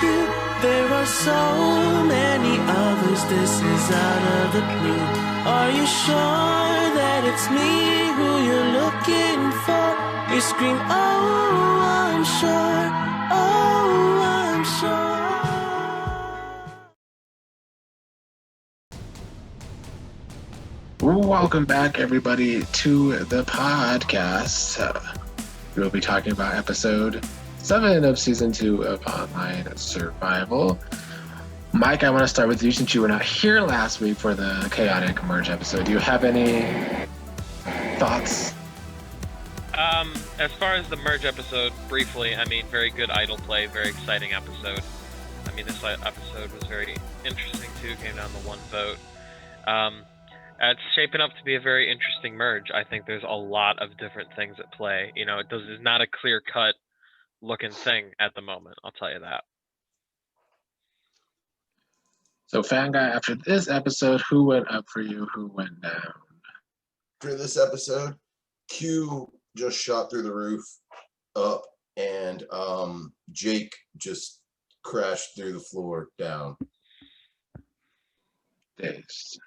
you. There are so many others, this is out of the blue. Are you sure that it's me who you're looking for? You scream, oh, I'm sure, oh, I'm sure. Welcome back, everybody, to the podcast. We'll be talking about episode 7 of season 2 of Online Survival. Mike, I want to start with you since you were not here last week for the Chaotic Merge episode. Do you have any thoughts? As far as the Merge episode, briefly, I mean, very good idle play, very exciting episode. I mean, this episode was very interesting too, came down to one vote. It's shaping up to be a very interesting merge. I think there's a lot of different things at play. You know, it's not a clear-cut looking thing at the moment, I'll tell you that. So, Fan Guy, after this episode, who went up for you, who went down? For this episode, Q just shot through the roof up, and Jake just crashed through the floor down. Days.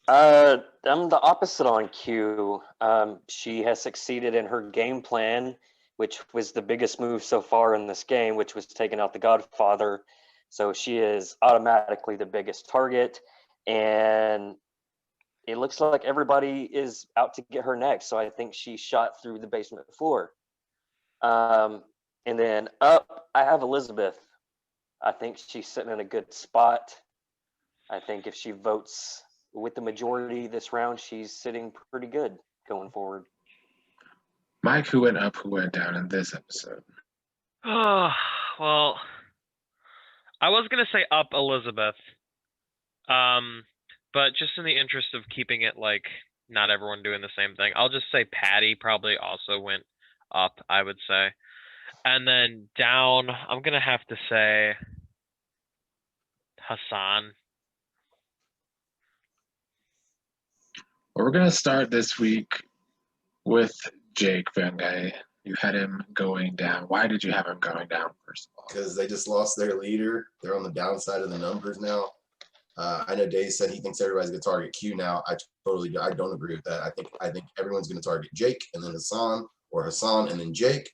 I'm the opposite on Q. She has succeeded in her game plan, which was the biggest move so far in this game, which was taking out the Godfather. So she is automatically the biggest target, and it looks like everybody is out to get her next. So I think she shot through the basement floor. And then up, I have Elizabeth. I think she's sitting in a good spot. I think if she votes with the majority this round, she's sitting pretty good going forward. Mike, who went up, who went down in this episode? Oh, well, I was going to say up Elizabeth, but just in the interest of keeping it like not everyone doing the same thing, I'll just say Patty probably also went up, I would say. And then down, I'm going to have to say Hassan. Well, we're going to start this week with Jake Van Guy. You had him going down. Why did you have him going down, first of all? Because they just lost their leader. They're on the downside of the numbers now. I know Dave said he thinks everybody's going to target Q now. I don't agree with that. I think everyone's going to target Jake and then Hassan, or Hassan and then Jake.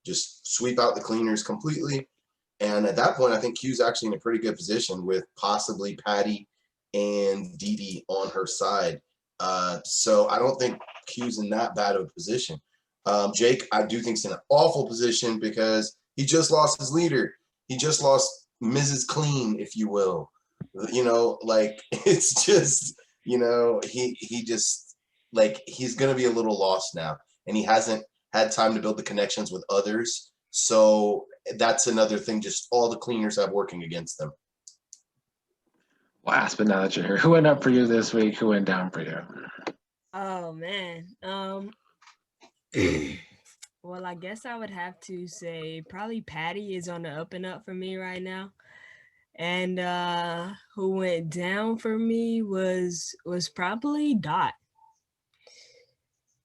Just sweep out the cleaners completely. And at that point, I think Q's actually in a pretty good position with possibly Patty and Dee Dee on her side. So I don't think Q's in that bad of a position. Jake, I do think, is in an awful position because he just lost his leader. He just lost Mrs. Clean, if you will. You know, like, it's just, you know, he just, like, he's going to be a little lost now. And he hasn't had time to build the connections with others. So that's another thing, just all the cleaners have working against them. Last but not that you're here, who went up for you this week? Who went down for you? Oh man. Well, I guess I would have to say probably Patty is on the up and up for me right now. And who went down for me was probably Dot.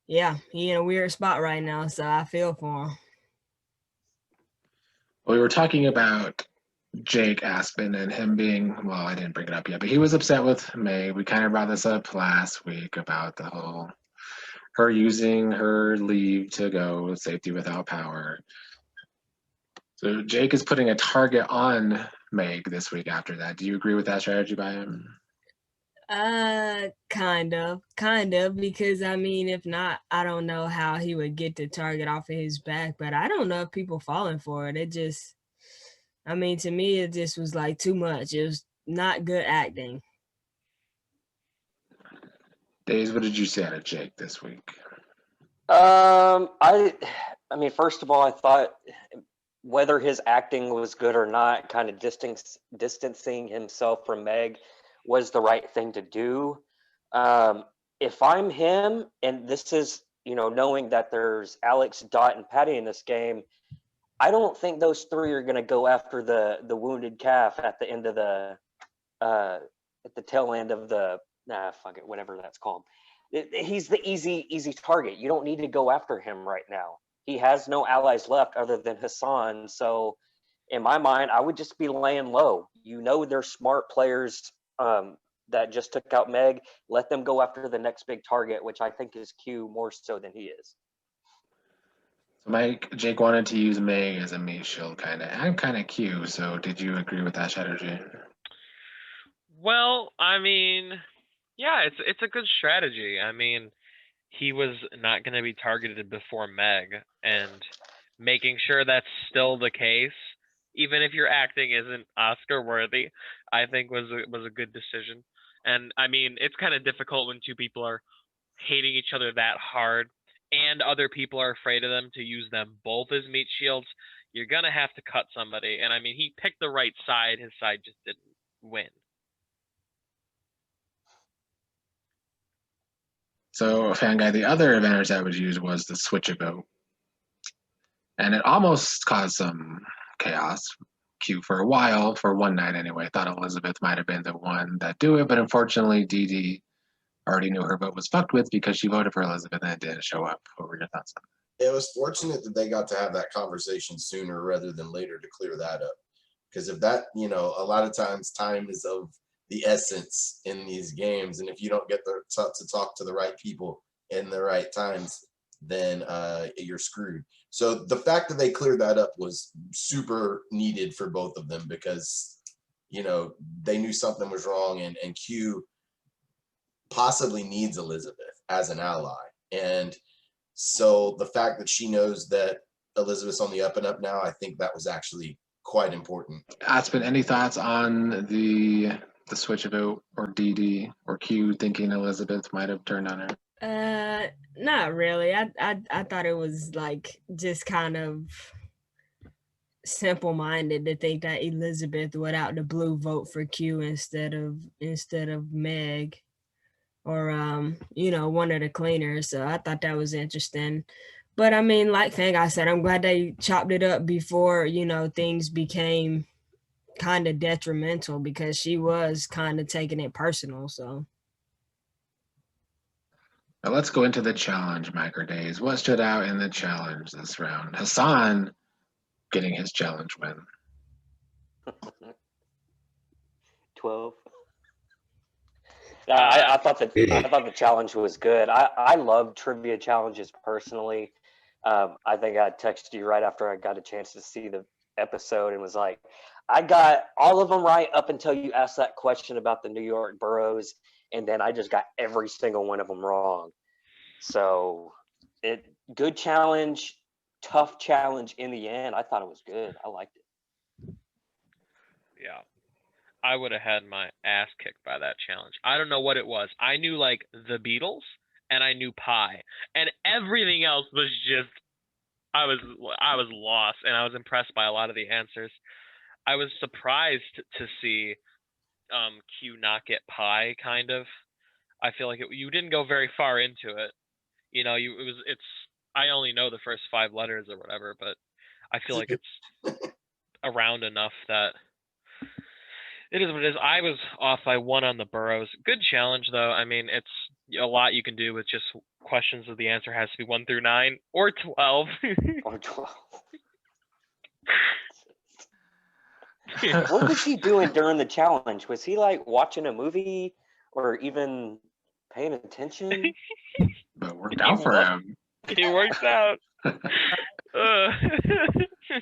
Yeah, he in a weird spot right now, so I feel for him. Well, we were talking about Jake Aspen and him being, well, I didn't bring it up yet, but he was upset with May. We kind of brought this up last week about the whole, her using her leave to go safety without power. So Jake is putting a target on Meg this week after that. Do you agree with that strategy by him? Kind of, because I mean, if not, I don't know how he would get the target off of his back, but I don't know if people falling for it. It just, I mean, to me, it just was like too much. It was not good acting. Days, what did you say out of Jake this week? I mean, first of all, I thought whether his acting was good or not, kind of distancing himself from Meg was the right thing to do. If I'm him, and this is, you know, knowing that there's Alex, Dot, and Patty in this game, I don't think those three are going to go after the wounded calf at the end of at the tail end of whatever that's called. He's the easy target. You don't need to go after him right now. He has no allies left other than Hassan. So in my mind, I would just be laying low. You know, they're smart players that just took out Meg. Let them go after the next big target, which I think is Q more so than he is. So Jake wanted to use Meg as a meat shield, kind of. I'm kind of Q, so did you agree with that strategy? Well, I mean, yeah, it's a good strategy. I mean, he was not going to be targeted before Meg, and making sure that's still the case, even if your acting isn't Oscar worthy, I think was a good decision. And I mean, it's kind of difficult when two people are hating each other that hard, and other people are afraid of them to use them both as meat shields. You're gonna have to cut somebody, and I mean, he picked the right side. His side just didn't win. So, Fan Guy, the other advantage I would use was the switch about. And it almost caused some chaos. Q for a while, for one night anyway. Thought Elizabeth might have been the one that do it, but unfortunately, Dee already knew her vote was fucked with because she voted for Elizabeth and it didn't show up. What were your thoughts on that? It was fortunate that they got to have that conversation sooner rather than later to clear that up. Because if that, a lot of times time is of the essence in these games, and if you don't get to talk to the right people in the right times, then you're screwed. So the fact that they cleared that up was super needed for both of them because, they knew something was wrong, and Q possibly needs Elizabeth as an ally. And so the fact that she knows that Elizabeth's on the up and up now, I think that was actually quite important. Aspen, any thoughts on the switch about or Dee or Q thinking Elizabeth might have turned on her? Not really. I thought it was like just kind of simple-minded to think that Elizabeth would out the blue vote for Q instead of Meg or one of the cleaners. So I thought that was interesting. But I mean, like Fang I said, I'm glad they chopped it up before, things became kind of detrimental because she was kind of taking it personal. So now let's go into the challenge, Micro Days. What stood out in the challenge this round? Hassan getting his challenge win. 12. I thought the challenge was good. I love trivia challenges personally. I think I texted you right after I got a chance to see the episode and was like, I got all of them right up until you asked that question about the New York boroughs, and then I just got every single one of them wrong. So good challenge, tough challenge in the end. I thought it was good. I liked it. Yeah. I would have had my ass kicked by that challenge. I don't know what it was. I knew like the Beatles and I knew pie, and everything else was just I was lost, and I was impressed by a lot of the answers. I was surprised to see Q not get pie. Kind of, I feel like you didn't go very far into it. I only know the first 5 letters or whatever, but I feel like it's around enough that. It is what it is. I was off by 1 on the boroughs. Good challenge, though. I mean, it's a lot you can do with just questions that the answer has to be 1 through 9 or 12. Or 12. What was he doing during the challenge? Was he like watching a movie or even paying attention? But it worked out for him. He worked out.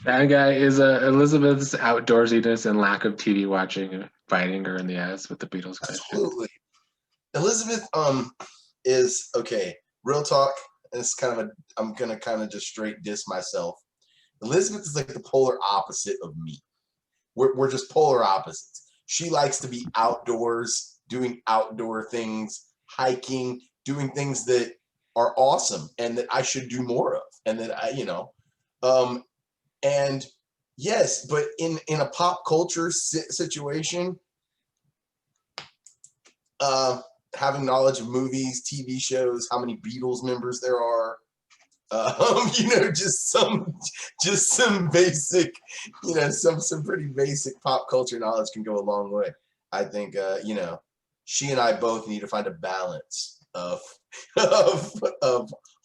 That guy is Elizabeth's outdoorsiness and lack of TV watching biting her in the ass with the Beatles question. Absolutely. Elizabeth is okay. Real talk. It's I'm gonna kind of just straight diss myself. Elizabeth is like the polar opposite of me. We're just polar opposites. She likes to be outdoors, doing outdoor things, hiking, doing things that are awesome and that I should do more of, and that and yes, but in a pop culture situation, having knowledge of movies, TV shows, how many Beatles members there are, just some basic, some pretty basic pop culture knowledge can go a long way. I think, she and I both need to find a balance of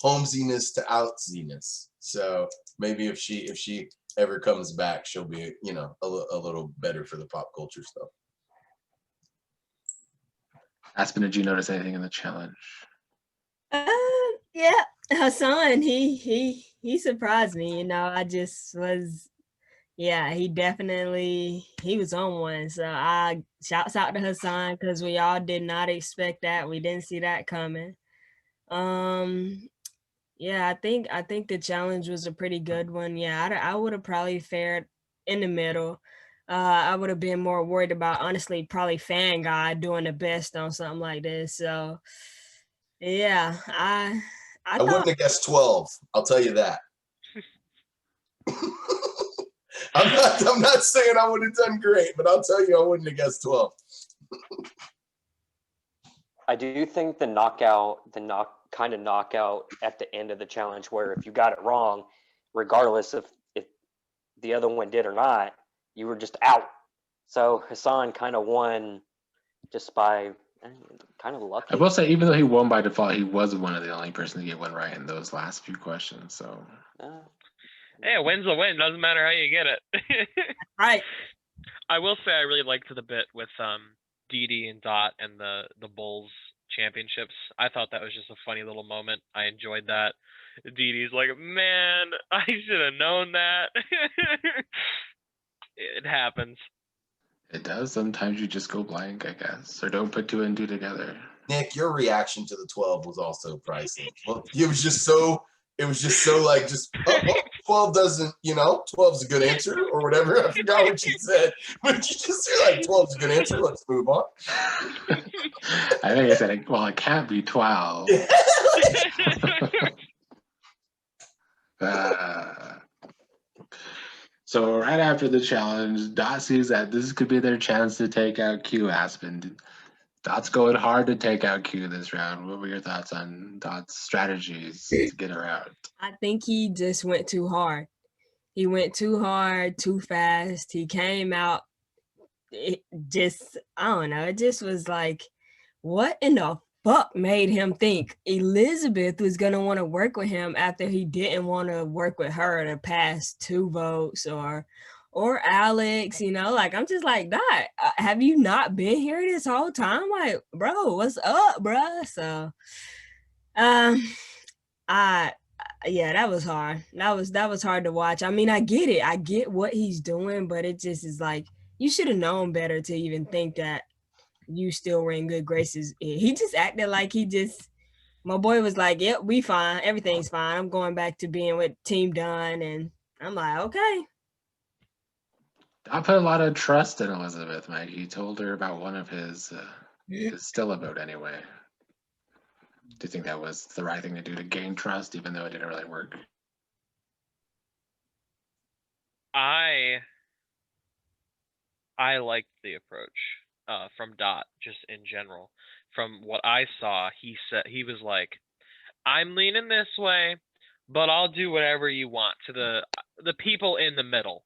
homesiness to outsiness. So maybe if she ever comes back, she'll be, you know, a little better for the pop culture stuff. Aspen, did you notice anything in the challenge? Yeah, Hassan, he surprised me. You know, I just was, yeah, he was on one. So I shouts out to Hassan because we all did not expect that. We didn't see that coming. Yeah, I think the challenge was a pretty good one. Yeah, I would have probably fared in the middle. I would have been more worried about honestly probably Fan Guy doing the best on something like this. So yeah, I I wouldn't thought have guessed 12. I'll tell you that. I'm not saying I would have done great, but I'll tell you I wouldn't have guessed 12. I do think the kind of knockout at the end of the challenge, where if you got it wrong, regardless of if the other one did or not, you were just out. So Hassan kind of won just by kind of lucky. I will say, even though he won by default, he was one of the only person to get one right in those last few questions. So, Hey, a win's a win. Doesn't matter how you get it. right. I will say I really liked the bit with Dee and Dot and the Bulls championships. I thought that was just a funny little moment. I enjoyed that. Dee's like, man, I should have known that. It happens. it does. Sometimes you just go blank, I guess, or don't put two and two together. Nick, your reaction to the 12 was also priceless. Well, it was just so like, oh, 12 doesn't, you know, 12 is a good answer or whatever. I forgot what you said, but you just say like 12 is a good answer. Let's move on. I think I said, well, it can't be 12. So right after the challenge, Dot sees that this could be their chance to take out Q. Aspen. Dot's going hard to take out Q this round. What were your thoughts on Dot's strategies to get her out? I think he just went too hard. He went too hard, too fast. He came out. It just, I don't know. It just was like, what in the fuck made him think Elizabeth was going to want to work with him after he didn't want to work with her the past 2 votes or Alex, you know, like, I'm just like, Dot, have you not been here this whole time? Like, bro, what's up, bro? So, yeah, that was hard. That was hard to watch. I mean, I get it. I get what he's doing, but it just is like, you should have known better to even think that you still were in good graces. He just acted like my boy was like, yep, we fine. Everything's fine. I'm going back to being with Team Dunn. And I'm like, okay. I put a lot of trust in Elizabeth, Mike. He told her about one of his still a vote anyway. Do you think that was the right thing to do to gain trust, even though it didn't really work? I liked the approach from Dot, just in general. From what I saw, he said he was like, "I'm leaning this way, but I'll do whatever you want." To the people in the middle,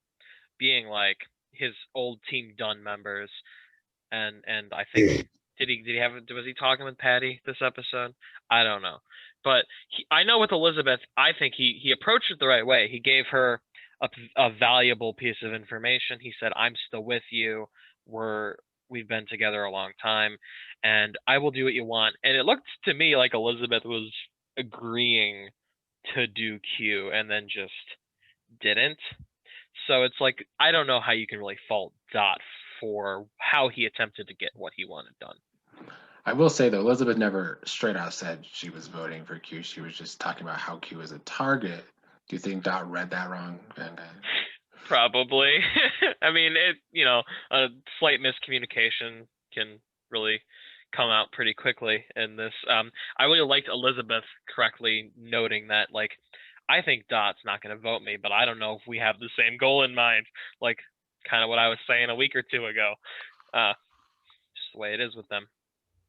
being like his old Team Dunn members, and I think was he talking with Patty this episode? I don't know, but I know with Elizabeth, I think he approached it the right way. He gave her a valuable piece of information. He said, "I'm still with you. We've been together a long time, and I will do what you want." And it looked to me like Elizabeth was agreeing to do Q and then just didn't. So it's like, I don't know how you can really fault Dot for how he attempted to get what he wanted done. I will say, though, Elizabeth never straight out said she was voting for Q. She was just talking about how Q is a target. Do you think Dot read that wrong? Probably. I mean, a slight miscommunication can really come out pretty quickly in this. I really liked Elizabeth correctly noting that, like, I think Dot's not going to vote me, but I don't know if we have the same goal in mind. Like, kind of what I was saying a week or two ago. Just the way it is with them.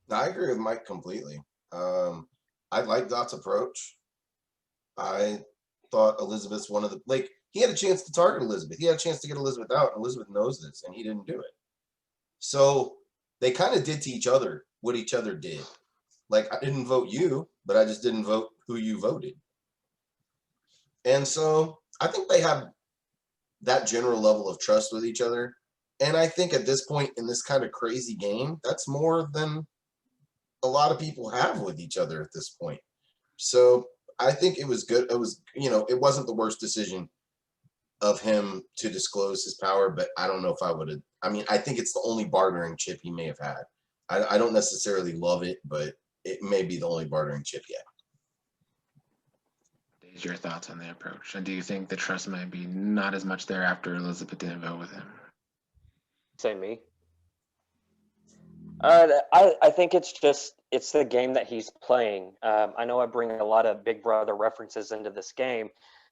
I agree with Mike completely. I like Dot's approach. I thought Elizabeth's one of the, like, he had a chance to target Elizabeth. He had a chance to get Elizabeth out. Elizabeth knows this, and he didn't do it. So they kind of did to each other what each other did. Like, I didn't vote you, but I just didn't vote who you voted. And so I think they have that general level of trust with each other. And I think at this point in this kind of crazy game, that's more than a lot of people have with each other at this point. So I think it was good. It was, it wasn't the worst decision of him to disclose his power, but I don't know if I would have. I mean, I think it's the only bartering chip he may have had. I don't necessarily love it, but it may be the only bartering chip yet. Days, your thoughts on the approach, and do you think the trust might be not as much there after Elizabeth didn't vote with him? Say me. I think it's the game that he's playing. I know I bring a lot of Big Brother references into this game,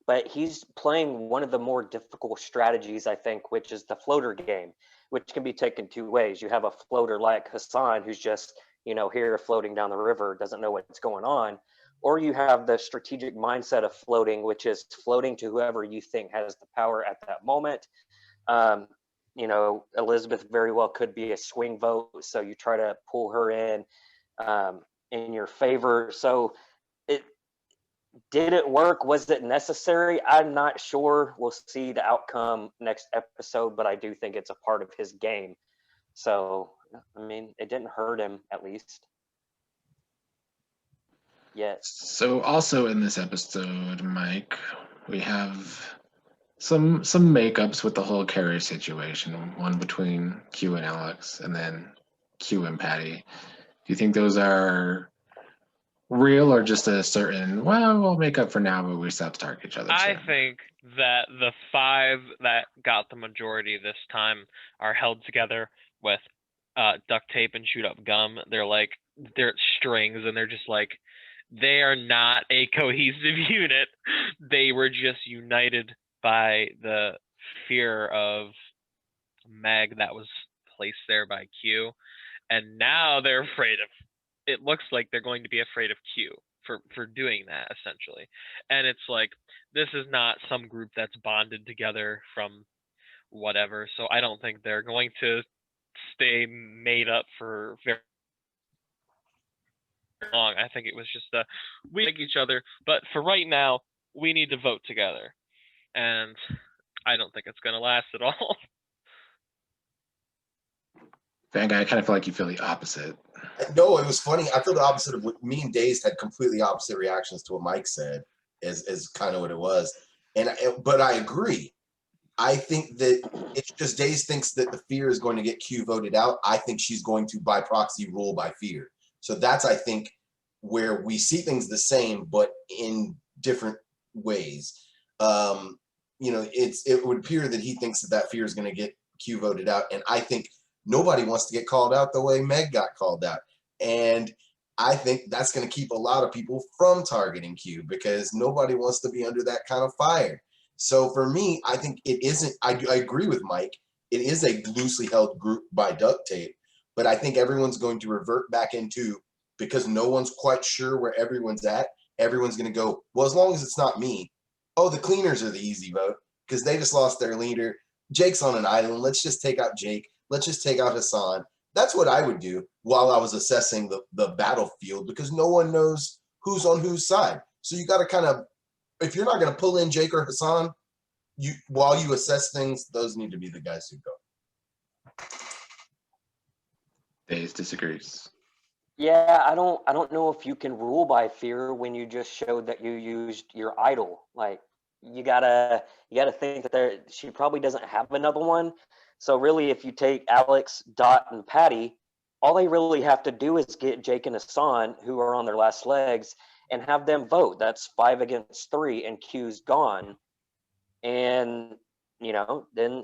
but he's playing one of the more difficult strategies, I think, which is the floater game, which can be taken two ways. You have a floater like Hassan, who's just, here floating down the river, doesn't know what's going on. Or you have the strategic mindset of floating, which is floating to whoever you think has the power at that moment. Elizabeth very well could be a swing vote, so you try to pull her in your favor. So did it work? Was it necessary? I'm not sure. We'll see the outcome next episode, but I do think it's a part of his game. So, I mean, it didn't hurt him, at least. Yes. So also in this episode, Mike, we have some makeups with the whole Carrie situation, one between Q and Alex, and then Q and Patty. Do you think those are real or just a certain, well, we'll make up for now, but we still have to target each other? I think that the 5 that got the majority this time are held together with duct tape and chewed up gum. They're strings, and they're just like, they are not a cohesive unit. They were just united by the fear of Meg that was placed there by Q. And now they're afraid of, it looks like they're going to be afraid of Q for doing that, essentially. And it's like, this is not some group that's bonded together from whatever. So I don't think they're going to stay made up for very long. I think it was just we like each other, but for right now, we need to vote together. And I don't think it's going to last at all. Van Guy, I kind of feel like you feel the opposite. No, it was funny. I feel the opposite of what me and Daze had completely opposite reactions to what Mike said, is kind of what it was. But I agree. I think that it's just Daze thinks that the fear is going to get Q voted out. I think she's going to by proxy rule by fear. So that's, I think, where we see things the same, but in different ways. It would appear that he thinks that fear is going to get Q voted out. And I think nobody wants to get called out the way Meg got called out. And I think that's going to keep a lot of people from targeting Q, because nobody wants to be under that kind of fire. So for me, I think it isn't, I agree with Mike. It is a loosely held group by duct tape, but I think everyone's going to revert back into, because no one's quite sure where everyone's at. Everyone's going to go, well, as long as it's not me. Oh, the cleaners are the easy vote because they just lost their leader. Jake's on an island. Let's just take out Jake. Let's just take out Hassan. That's what I would do while I was assessing the battlefield, because no one knows who's on whose side. So you got to kind of, if you're not going to pull in Jake or Hassan, while you assess things, those need to be the guys who go. Daze disagrees. Yeah, I don't know if you can rule by fear when you just showed that you used your idol. Like, you gotta think that she probably doesn't have another one. So really, if you take Alex, Dot, and Patty, all they really have to do is get Jake and Hassan, who are on their last legs, and have them vote. That's 5 against 3, and Q's gone. And then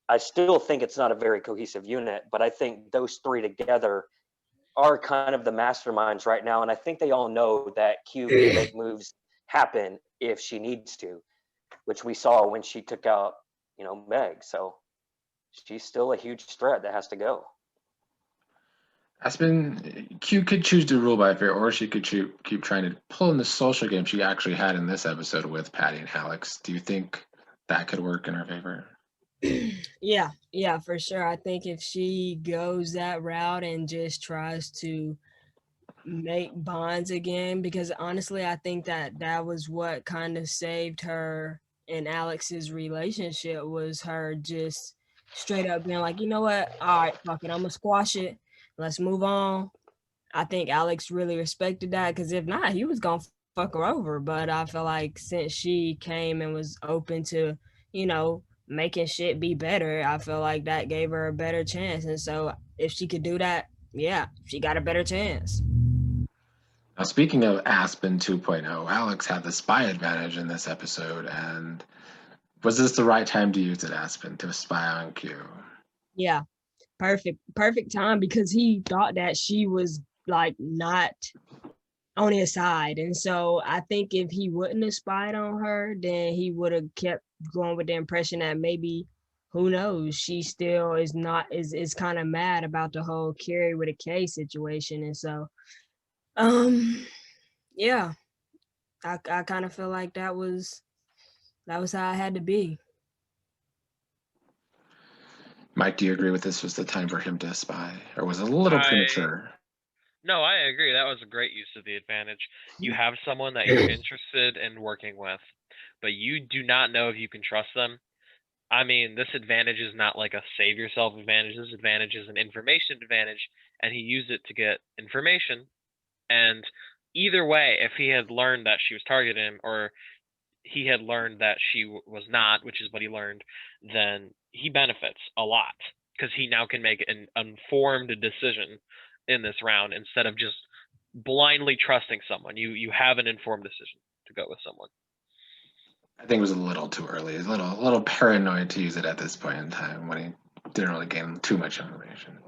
I still think it's not a very cohesive unit, but I think those 3 together are kind of the masterminds right now. And I think they all know that Q can make moves happen if she needs to, which we saw when she took out, Meg. So she's still a huge threat that has to go. Q could choose to rule by fear, or she could keep trying to pull in the social game she actually had in this episode with Patty and Alex. Do you think that could work in her favor? Yeah, for sure. I think if she goes that route and just tries to make bonds again, because honestly, I think that was what kind of saved her in Alex's relationship was her just straight up being like, you know what? All right, fuck it. I'm gonna squash it. Let's move on. I think Alex really respected that because if not, he was gonna fuck her over. But I feel like since she came and was open to, making shit be better, I feel like that gave her a better chance. And so if she could do that, yeah, she got a better chance. Now, speaking of Aspen 2.0, Alex had the spy advantage in this episode, and was this the right time to use it, Aspen, to spy on Q? Yeah, perfect time because he thought that she was like not on his side. And so I think if he wouldn't have spied on her, then he would have kept going with the impression that maybe, who knows, she still is not is kind of mad about the whole Carrie with a K situation. And so yeah, I kind of feel like that was how I had to be. Mike, do you agree with this was the time for him to spy, or was it a little premature? No, I agree. That was a great use of the advantage. You have someone that you're interested in working with, but you do not know if you can trust them. I mean, this advantage is not like a save yourself advantage. This advantage is an information advantage, and he used it to get information. And either way, if he had learned that she was targeting him, or he had learned that she was not, which is what he learned, then he benefits a lot because he now can make an informed decision in this round instead of just blindly trusting someone. You have an informed decision to go with someone. I think it was a little too early. A little paranoid to use it at this point in time when he didn't really gain too much information.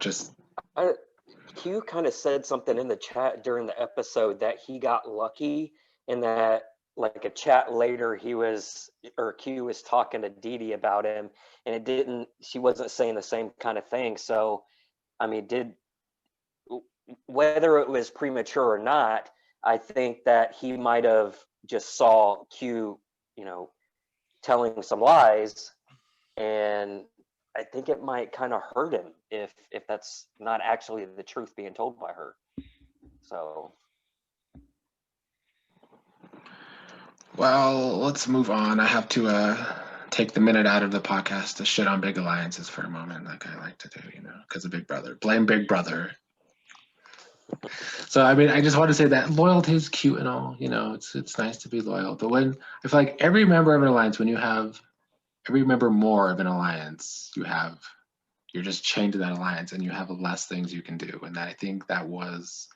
Q kind of said something in the chat during the episode that he got lucky in that, like a chat later, Q was talking to Didi about him, and she wasn't saying the same kind of thing. So, I mean, whether it was premature or not, I think that he might have just saw Q, telling some lies, and I think it might kind of hurt him if that's not actually the truth being told by her. So. Well, let's move on. I have to take the minute out of the podcast to shit on big alliances for a moment, like I like to do, because of Big Brother. Blame Big Brother. So, I mean, I just want to say that loyalty is cute and all, it's nice to be loyal. But when I feel like every member of an alliance, when you have every member more of an alliance, you're just chained to that alliance and you have less things you can do. And I think that was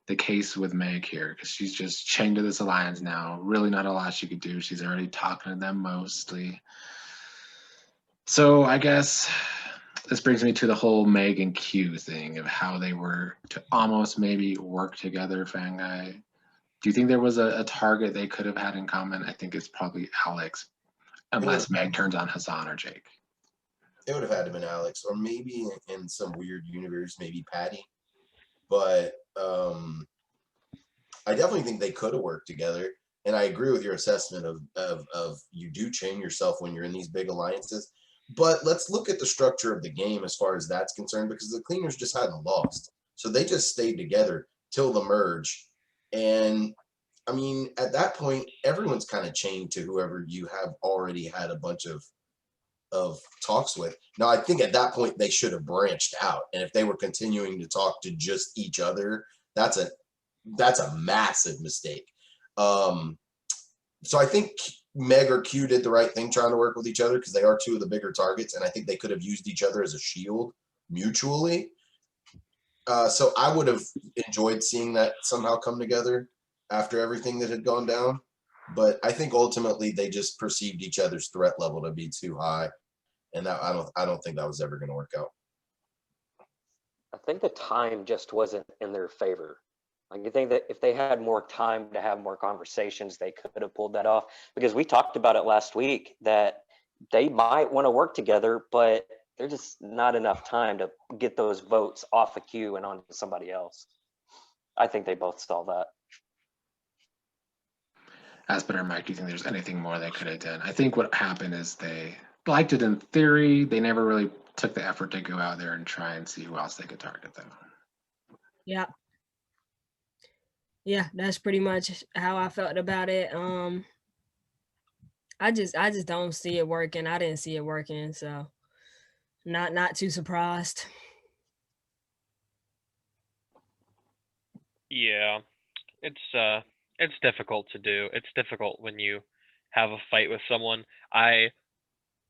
the case with Meg here, because she's just chained to this alliance now. Really not a lot she could do. She's already talking to them mostly. So I guess this brings me to the whole Meg and Q thing of how they were to almost maybe work together, Fanguy. Do you think there was a target they could have had in common? I think it's probably Alex, unless Meg turns on Hassan or Jake. It would have had to been Alex, or maybe in some weird universe, maybe Patty. But I definitely think they could have worked together. And I agree with your assessment of you do chain yourself when you're in these big alliances. But let's look at the structure of the game as far as that's concerned, because the Cleaners just hadn't lost. So they just stayed together till the merge. And I mean, at that point, everyone's kind of chained to whoever you have already had a bunch of talks with. Now, I think at that point they should have branched out. And if they were continuing to talk to just each other, that's a massive mistake. So I think Meg or Q did the right thing trying to work with each other, because they are two of the bigger targets, and I think they could have used each other as a shield mutually. So I would have enjoyed seeing that somehow come together after everything that had gone down. But I think ultimately they just perceived each other's threat level to be too high, and that I don't think that was ever going to work out. I think the time just wasn't in their favor. Like, you think that if they had more time to have more conversations, they could have pulled that off? Because we talked about it last week that they might want to work together, but there's just not enough time to get those votes off of Q and onto somebody else. I think they both saw that. Aspen or Mike, do you think there's anything more they could have done? I think what happened is they liked it in theory. They never really took the effort to go out there and try and see who else they could target, though. Yeah. Yeah, that's pretty much how I felt about it. I just don't see it working. I didn't see it working, so not too surprised. Yeah, it's difficult to do. It's difficult when you have a fight with someone. I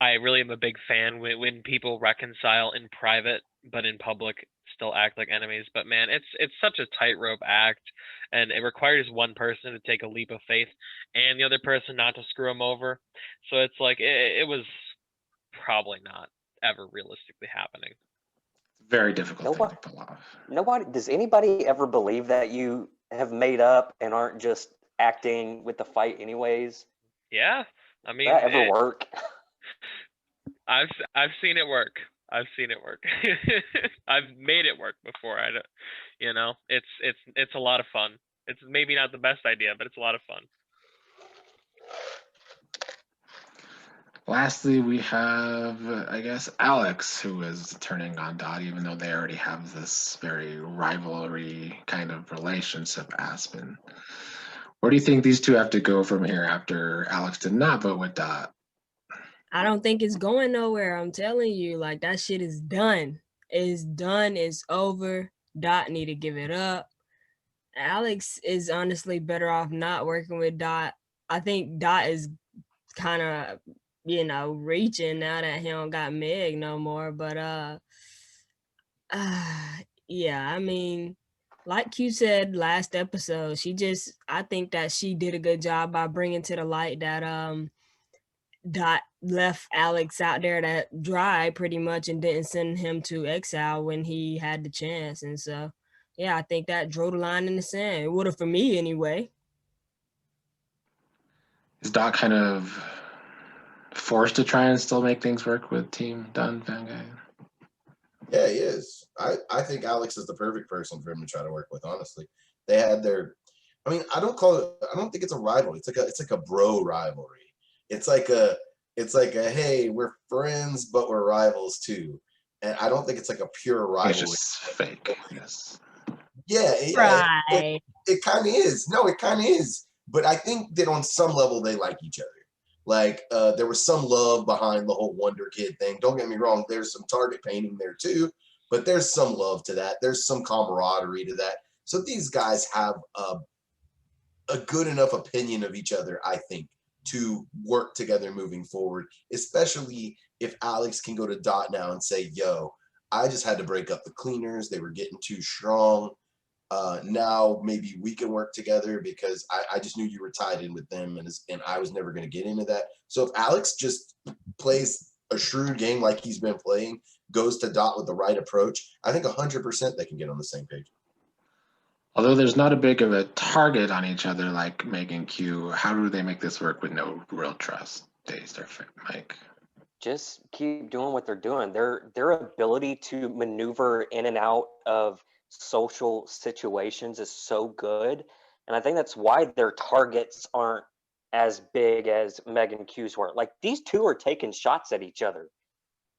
really am a big fan when people reconcile in private, but in public still act like enemies. But man, it's such a tightrope act, and it requires one person to take a leap of faith, and the other person not to screw him over. So it's like it was probably not ever realistically happening. Very difficult thing Nobody, to pull off. does anybody ever believe that you have made up and aren't just acting with the fight anyways? Yeah, I Does mean, that ever work? I've seen it work. I've seen it work. I've made it work before. I don't, it's a lot of fun. It's maybe not the best idea, but it's a lot of fun. Lastly, we have, I guess, Alex, who is turning on Dot, even though they already have this very rivalry kind of relationship, Aspen. Where do you think these two have to go from here after Alex did not vote with Dot? I don't think it's going nowhere. I'm telling you, like that shit is done. It's done. It's over. Dot need to give it up. Alex is honestly better off not working with Dot. I think Dot is kind of, reaching now that he don't got Meg no more. But yeah, I mean, like you said last episode, I think that she did a good job by bringing to the light that Dot left Alex out there to dry pretty much and didn't send him to exile when he had the chance. And so, yeah, I think that drew the line in the sand. It would have for me anyway. Is Dot kind of forced to try and still make things work with Team Dunn Van Guy? Yeah, he is. I think Alex is the perfect person for him to try to work with. Honestly, they had their. I mean, I don't call it. I don't think it's a rivalry. It's like a bro rivalry. It's like a. It's like a hey, we're friends, but we're rivals too. And I don't think it's like a pure It's rivalry. just fake, yes. Yeah, Right. it kind of is. No, it kind of is. But I think that on some level they like each other. Like there was some love behind the whole Wonder Kid thing. Don't get me wrong. There's some target painting there too, but there's some love to that. There's some camaraderie to that. So these guys have a good enough opinion of each other, I think, to work together moving forward. Especially if Alex can go to Dot now and say, "Yo, I just had to break up the cleaners. They were getting too strong. Now maybe we can work together because I just knew you were tied in with them and I was never going to get into that." So if Alex just plays a shrewd game like he's been playing, goes to Dot with the right approach, I think 100% they can get on the same page. Although there's not a big of a target on each other like Meg and Q, how do they make this work with no real trust? Days or Mike. Just keep doing what they're doing. Their ability to maneuver in and out of social situations is so good. And I think that's why their targets aren't as big as Megan Q's were. Like these two are taking shots at each other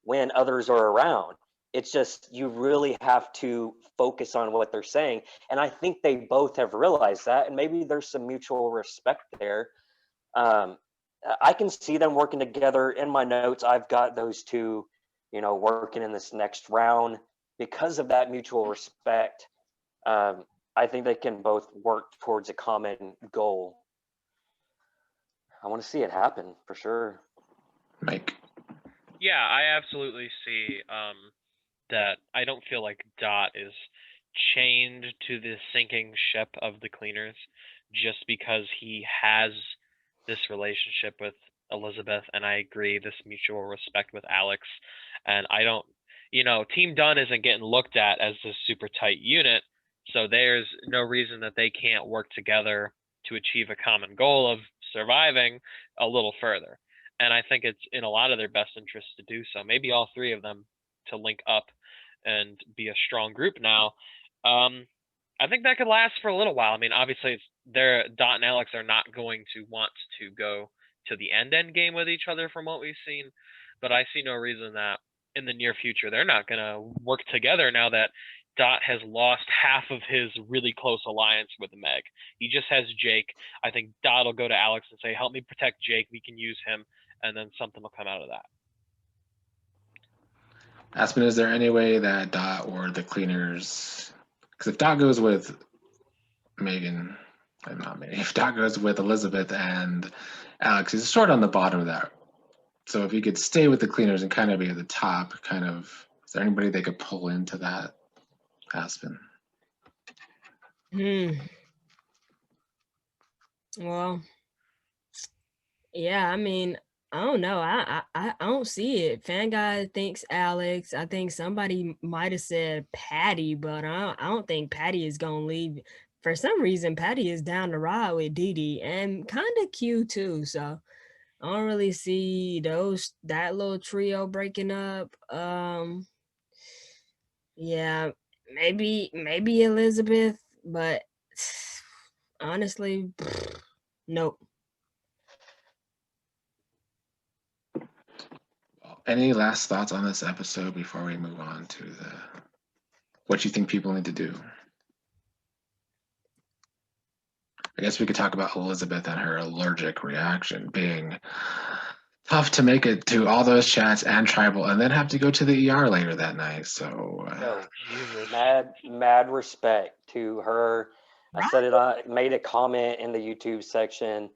when others are around. It's just you really have to focus on what they're saying. And I think they both have realized that. And maybe there's some mutual respect there. I can see them working together. In my notes, I've got those two, working in this next round because of that mutual respect. I think they can both work towards a common goal. I want to see it happen for sure. Mike. Yeah, I absolutely see that. I don't feel like Dot is chained to the sinking ship of the cleaners just because he has this relationship with Elizabeth, and I agree, this mutual respect with Alex. And I don't, Team Dunn isn't getting looked at as this super tight unit, so there's no reason that they can't work together to achieve a common goal of surviving a little further. And I think it's in a lot of their best interest to do so. Maybe all three of them to link up and be a strong group now. I think that could last for a little while. I mean, obviously, Dot and Alex are not going to want to go to the end game with each other from what we've seen, but I see no reason that in the near future they're not going to work together now that Dot has lost half of his really close alliance with Meg. He just has Jake. I think Dot will go to Alex and say, help me protect Jake. We can use him. And then something will come out of that. Aspen, is there any way that Dot or the cleaners, because if Dot goes with Megan, I'm not Megan, if Dot goes with Elizabeth and Alex, he's sort of on the bottom of that. So if he could stay with the cleaners and kind of be at the top, kind of, is there anybody they could pull into that, Aspen? Well, yeah, I mean, I don't know. I don't see it. Fan guy thinks Alex. I think somebody might have said Patty, but I don't think Patty is gonna leave. For some reason, Patty is down the ride with Dee and kind of Q too. So I don't really see that little trio breaking up. Yeah, maybe Elizabeth, but honestly, nope. Any last thoughts on this episode before we move on to what you think people need to do? I guess we could talk about Elizabeth and her allergic reaction being tough to make it to all those chats and tribal and then have to go to the ER later that night. So mad respect to her. I said it, I made a comment in the YouTube section.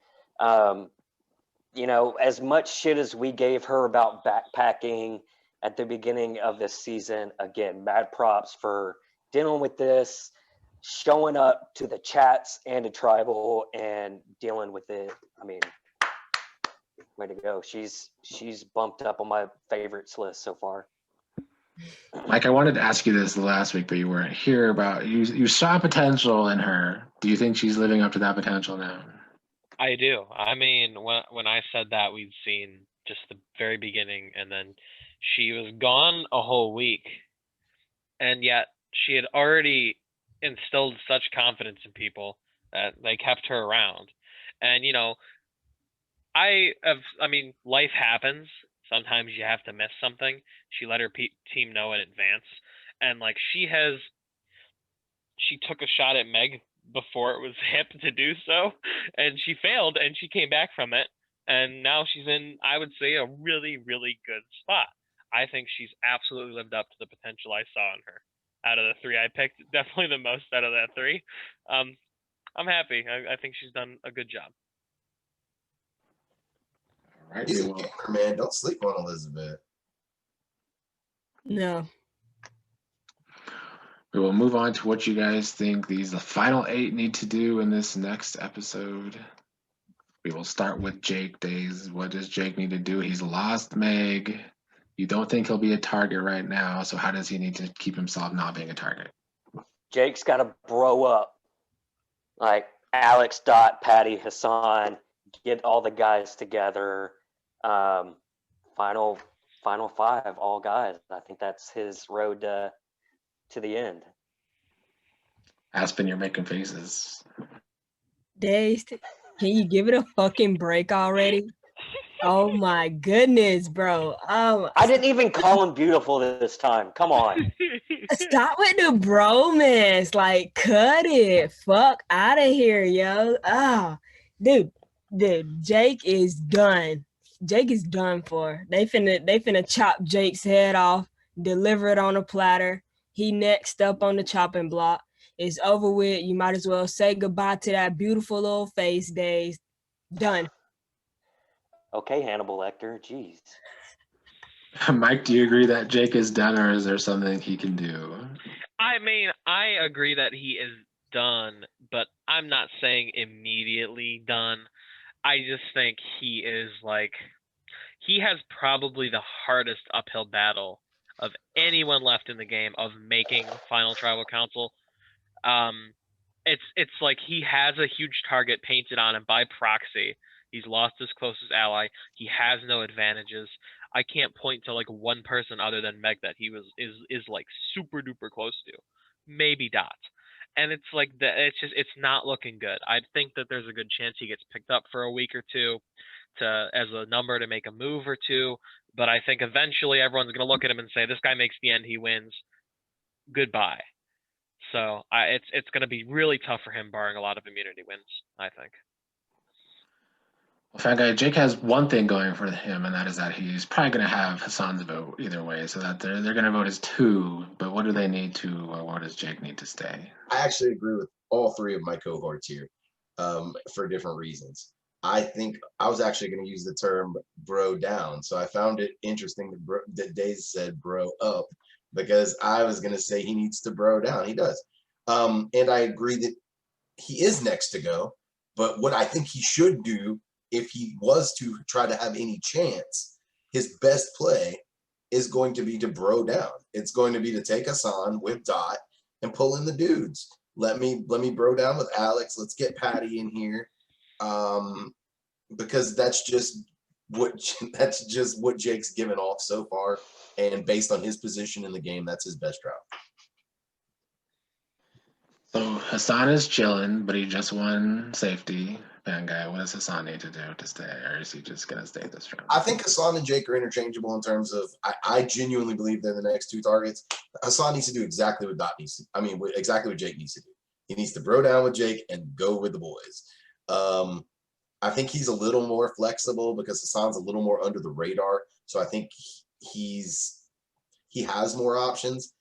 You know, as much shit as we gave her about backpacking at the beginning of this season, again, mad props for dealing with this, showing up to the chats and to tribal and dealing with it. I mean, way to go. She's bumped up on my favorites list so far. Mike, I wanted to ask you this last week, but you weren't here. About you saw potential in her. Do you think she's living up to that potential now? I do. I mean, when I said that, we'd seen just the very beginning, and then she was gone a whole week, and yet she had already instilled such confidence in people that they kept her around. And, you know, I mean, life happens. Sometimes you have to miss something. She let her team know in advance. And, like, she took a shot at Meg before it was hip to do so. And she failed, and she came back from it. And now she's in, I would say, a really, really good spot. I think she's absolutely lived up to the potential I saw in her. Out of the three I picked, definitely the most out of that three. I'm happy. I think she's done a good job. All right, He's a gamer, man. Don't sleep on Elizabeth. No. We will move on to what you guys think the final 8 need to do in this next episode. We will start with Jake Days. What does Jake need to do? He's lost Meg. You don't think he'll be a target right now, so how does he need to keep himself not being a target? Jake's got to bro up. Like Alex, Dot, Patty, Hassan, get all the guys together. Final 5, all guys. I think that's his road to the end. Aspen, you're making faces. Days, can you give it a fucking break already? Oh my goodness, bro. I didn't even call him beautiful this time. Come on. Stop with the bromance. Like, cut it. Fuck out of here, yo. Dude, Jake is done. Jake is done for. They finna chop Jake's head off, deliver it on a platter. He next up on the chopping block. It's over with. You might as well say goodbye to that beautiful little face, Days. Done. Okay, Hannibal Lecter. Jeez. Mike, do you agree that Jake is done, or is there something he can do? I mean, I agree that he is done, but I'm not saying immediately done. I just think he is he has probably the hardest uphill battle of anyone left in the game of making Final Tribal Council. It's like he has a huge target painted on him by proxy. He's lost his closest ally. He has no advantages. I can't point to like one person other than Meg that he is like super duper close to. Maybe Dot. And it's like that. It's not looking good. I think that there's a good chance he gets picked up for a week or two as a number to make a move or two. But I think eventually everyone's gonna look at him and say, this guy makes the end, he wins. Goodbye. So it's going to be really tough for him, barring a lot of immunity wins, I think. Well, Fat Guy, Jake has one thing going for him, and that is that he's probably going to have Hassan's vote either way, so that they're going to vote as 2. But what do they need to, or what does Jake need to stay? I actually agree with all 3 of my cohorts here, for different reasons. I think I was actually going to use the term "bro down," so I found it interesting that Days said "bro up," because I was going to say he needs to bro down. He does, and I agree that he is next to go. But what I think he should do, if he was to try to have any chance, his best play is going to be to bro down. It's going to be to take Hassan with Dot and pull in the dudes. Let me bro down with Alex. Let's get Patty in here, because that's just what Jake's given off so far, and based on his position in the game, that's his best route. So Hassan is chilling, but he just won safety. Fan Guy, what does Hassan need to do to stay, or is he just going to stay this round? I think Hassan and Jake are interchangeable in terms of I genuinely believe they're the next 2 targets. Hassan needs to do exactly what exactly what Jake needs to do. He needs to bro down with Jake and go with the boys. I think he's a little more flexible because Hassan's a little more under the radar. So I think he has more options.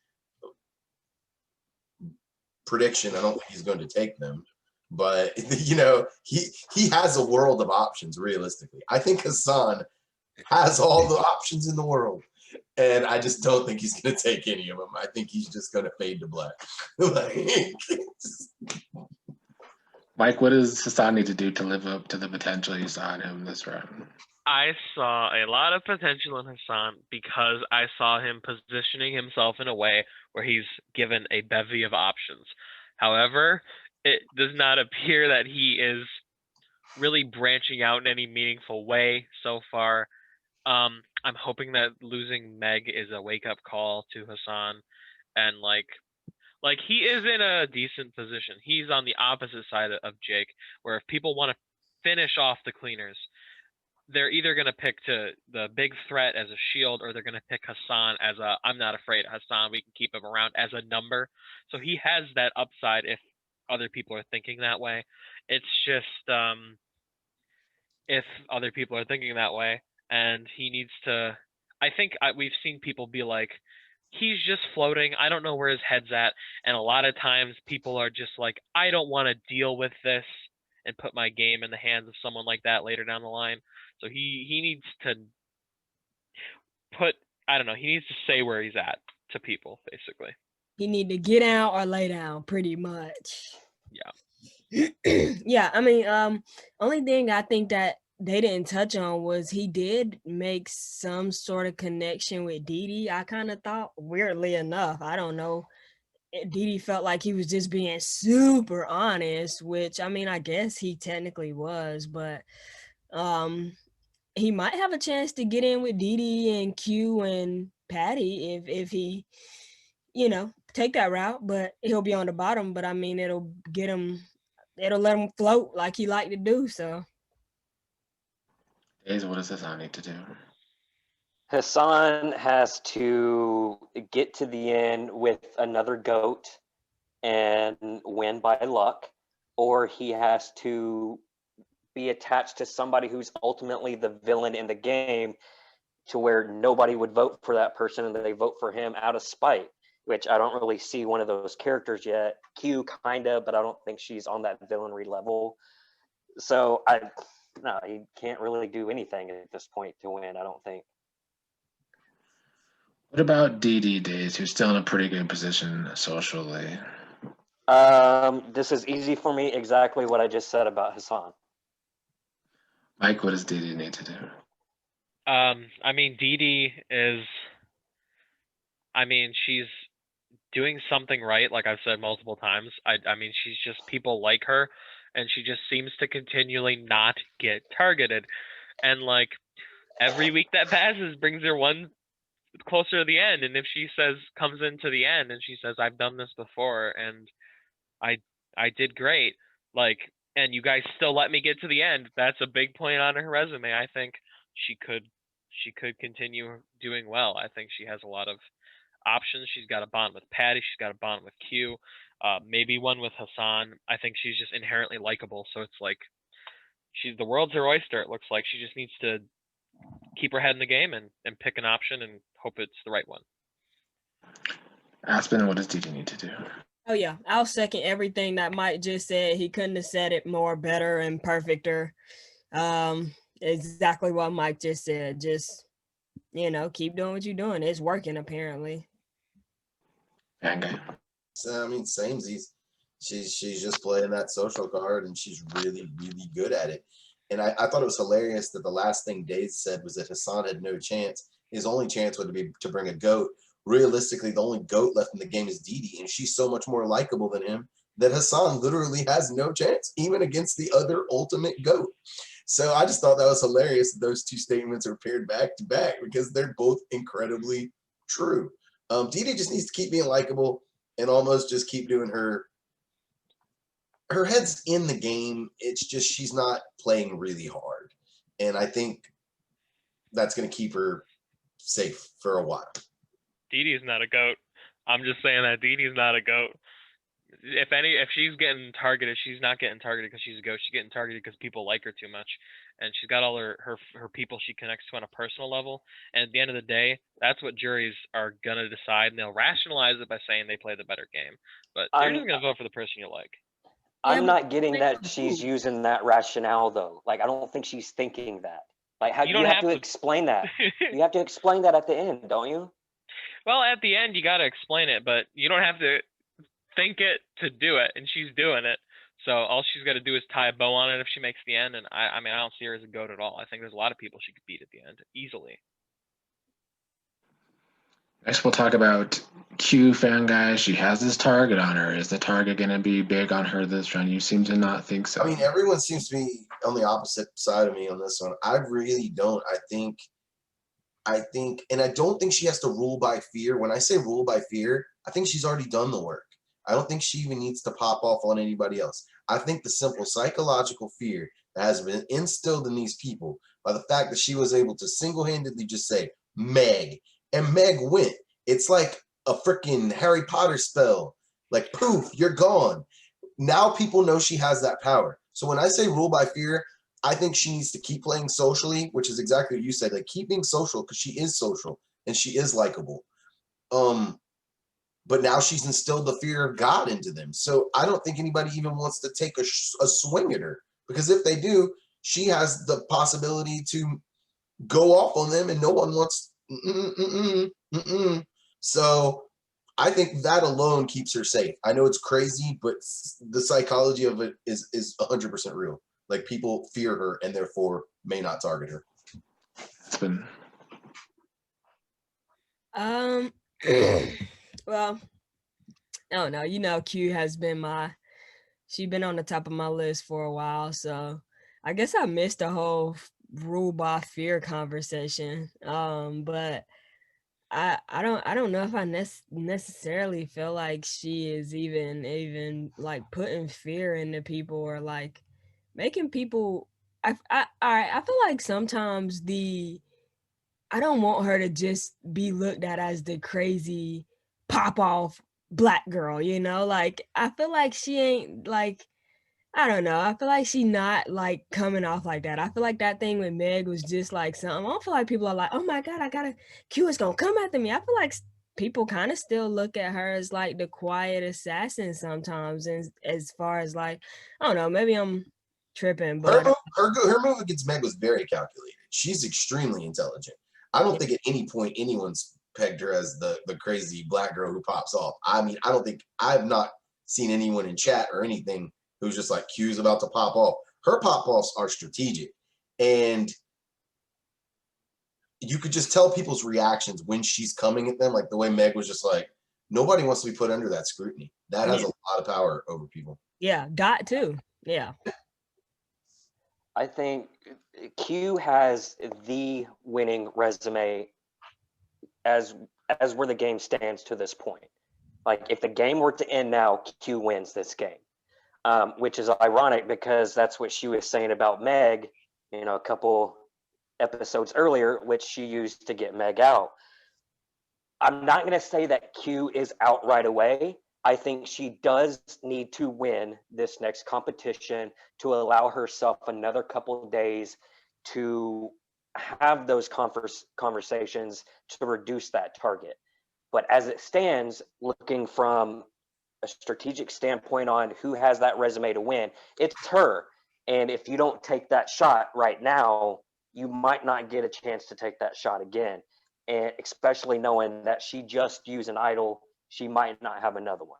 Prediction, I don't think he's going to take them. But, he has a world of options, realistically. I think Hassan has all the options in the world. And I just don't think he's going to take any of them. I think he's just going to fade to black. Mike, what does Hassan need to do to live up to the potential you saw in him this round? I saw a lot of potential in Hassan because I saw him positioning himself in a way where he's given a bevy of options. However, it does not appear that he is really branching out in any meaningful way so far. I'm hoping that losing Meg is a wake-up call to Hassan, and like he is in a decent position. He's on the opposite side of Jake, where if people want to finish off the cleaners, they're either going to pick to the big threat as a shield, or they're going to pick Hassan as a I'm not afraid Hassan, we can keep him around as a number. So he has that upside if other people are thinking that way. It's just if other people are thinking that way, and he needs to, I think we've seen people be like, he's just floating, I don't know where his head's at, and a lot of times people are just like, I don't want to deal with this and put my game in the hands of someone like that later down the line. So he needs to he needs to say where he's at to people, basically. He need to get out or lay down, pretty much. Yeah. Yeah, only thing I think that they didn't touch on was he did make some sort of connection with Didi. I kind of thought, weirdly enough, I don't know, Didi felt like he was just being super honest, which I guess he technically was, but he might have a chance to get in with Didi and Q and Patty if he, take that route, but he'll be on the bottom. But it'll let him float like he liked to do. So, Days, what does Hassan need to do? Hassan has to get to the end with another goat and win by luck, or he has to be attached to somebody who's ultimately the villain in the game, to where nobody would vote for that person and they vote for him out of spite, which I don't really see one of those characters yet. Q kind of, but I don't think she's on that villainry level. So he can't really do anything at this point to win, I don't think. What about DD Days, who's still in a pretty good position socially? This is easy for me, exactly what I just said about Hassan. Mike, what does DD need to do? DD is, she's doing something right, like I've said multiple times. She's just, people like her, and she just seems to continually not get targeted. And like every week that passes brings her one closer to the end. And if she comes into the end and she says, I've done this before and I did great, and you guys still let me get to the end, that's a big point on her resume. I think she could continue doing well. I think she has a lot of options. She's got a bond with Patty. She's got a bond with Q. Maybe one with Hassan. I think she's just inherently likable. So it's like she's the world's her oyster. It looks like she just needs to keep her head in the game and pick an option and hope it's the right one. Aspen, what does Didi need to do? Oh yeah, I'll second everything that Mike just said. He couldn't have said it more better and perfecter. Exactly what Mike just said. Just, keep doing what you're doing. It's working apparently. Okay. So, I mean, samesies. She's just playing that social card, and she's really, really good at it. And I thought it was hilarious that the last thing Daze said was that Hassan had no chance. His only chance would be to bring a goat. Realistically, the only goat left in the game is Didi, and she's so much more likable than him that Hassan literally has no chance, even against the other ultimate goat. So I just thought that was hilarious that those two statements are paired back to back because they're both incredibly true. Didi just needs to keep being likable and almost just keep doing her head's in the game. It's just she's not playing really hard. And I think that's going to keep her safe for a while. Didi's not a goat. I'm just saying that Didi's not a goat. If she's getting targeted, she's not getting targeted because she's a goat. She's getting targeted because people like her too much. And she's got all her people she connects to on a personal level. And at the end of the day, that's what juries are going to decide. And they'll rationalize it by saying they play the better game. But they're just going to vote for the person you like. I'm not getting that she's using that rationale, though. Like, I don't think she's thinking that. Like, how you have to explain that. You have to explain that at the end, don't you? Well, at the end, you got to explain it, but you don't have to think it to do it, and she's doing it. So all she's got to do is tie a bow on it if she makes the end, and I mean, I don't see her as a goat at all. I think there's a lot of people she could beat at the end, easily. Next, we'll talk about Q fan guy. She has this target on her. Is the target going to be big on her this run? You seem to not think so. I mean, everyone seems to be on the opposite side of me on this one. I really don't. I think, and I don't think she has to rule by fear. When I say rule by fear, I think she's already done the work. I don't think she even needs to pop off on anybody else. I think the simple psychological fear that has been instilled in these people by the fact that she was able to single-handedly just say, Meg, and Meg went. It's like a freaking Harry Potter spell. Like, poof, you're gone. Now people know she has that power. So when I say rule by fear, I think she needs to keep playing socially, which is exactly what you said, like keep being social because she is social and she is likable. But now she's instilled the fear of God into them. So I don't think anybody even wants to take a swing at her because if they do, she has the possibility to go off on them and no one wants. So I think that alone keeps her safe. I know it's crazy, but the psychology of it is 100% real. Like people fear her and therefore may not target her. It's been. Well, I don't know. Q has been she's been on the top of my list for a while, so I guess I missed the whole rule by fear conversation. But I don't know if I necessarily feel like she is even like putting fear into people or like making people. I feel like sometimes I don't want her to just be looked at as the crazy pop off black girl, like I feel like she ain't like, I don't know. I feel like she not like coming off like that. I feel like that thing with Meg was just like something. I don't feel like people are like, oh my God, Q is gonna come after me. I feel like people kind of still look at her as like the quiet assassin sometimes. And as far as like, I don't know, maybe I'm tripping, but her move against Meg was very calculated. She's extremely intelligent. I don't think at any point anyone's pegged her as the crazy black girl who pops off. I mean, I've not seen anyone in chat or anything who's just like Q's about to pop off. Her pop offs are strategic. And you could just tell people's reactions when she's coming at them, like the way Meg was just like, nobody wants to be put under that scrutiny. That has a lot of power over people. Yeah, Dot too. Yeah. I think Q has the winning resume as where the game stands to this point. Like if the game were to end now, Q wins this game, which is ironic because that's what she was saying about Meg, a couple episodes earlier, which she used to get Meg out. I'm not going to say that Q is out right away. I think she does need to win this next competition to allow herself another couple of days to have those conversations to reduce that target. But as it stands, looking from a strategic standpoint on who has that resume to win, it's her. And if you don't take that shot right now, you might not get a chance to take that shot again. And especially knowing that she just used an idol, she might not have another one.